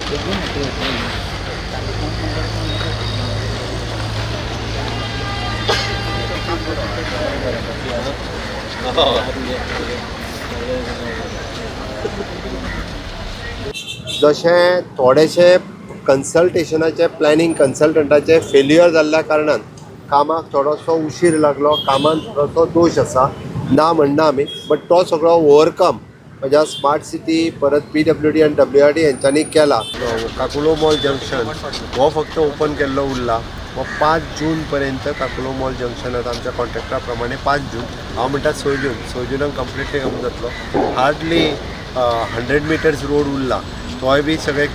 जशें थोडेशे कन्सल्टेशनाचे planning कन्सल्टंटाचे failure जाल्ल्या कारणान कामाक थोडोसो उशीर लागलो, कामान थोडोसो दोश आसा ना म्हणना आमी, बट तो सगळो ओवरकम म्हज्या स्मार्ट सिटी परत PWD आनी WRD हेंच्यांनी केला. काकुलो मॉल जंक्शन हो फक्त ओपन केल्लो उरला. हो 5 जून पर्यंत काकुलो मॉल जंक्शनात आमच्या कॉन्ट्रॅक्टा प्रमाणे 5 जून, हांव म्हणटा 6 जूनाक कंप्लिटली काम जातलो. हार्डली 100 मिटर्स रोड उरला. तोय बी सगळे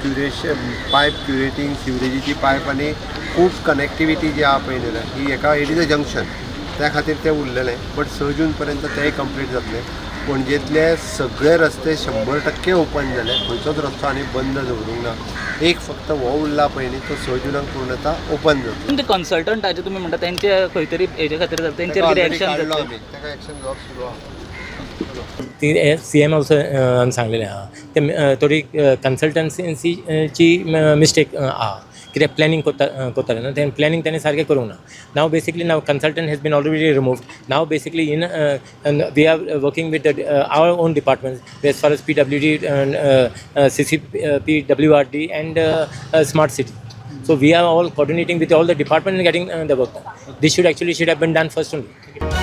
पायप क्युरेटींग, सिवरेजीची पायप आनी खूब कनेक्टिविटी जी आहा पळय न्ही ही एका इट इज अ जंक्शन त्या खातीर तें उरलेलें. बट 6 जून पर्यंत तेंय कंप्लीट जातलें. पणजेंतले सगळे रस्ते 100% ओपन जाले. खंयचोच रस्तो आनी बंद दवरूंक ना. एक फक्त हो उरला पळय न्ही तो 6 जूनाक पूर्णता ओपन जातलो. ते कन्सल्टंटाचे तुमी म्हणटा तेंचे खंय तरी हेजे खातीर तेंचेर कितें एक्शन जातलें? तेका एक्शन घेवप सुरू आहा. ती CM ऑल्सो सांगलेलें आहा ते थोडी कन्सल्टन्सीची मिस्टेक आहा कित्याक प्लॅनिंग कोत्ताले न्हू तें प्लॅनिंग तेणें सारकें करूंक ना. Now basically now consultant has been already removed. Now basically in we are working with our own departments as far as PWD CCP WRD and smart city. So we are all coordinating with all the departments and getting the work done. This should have been done first only.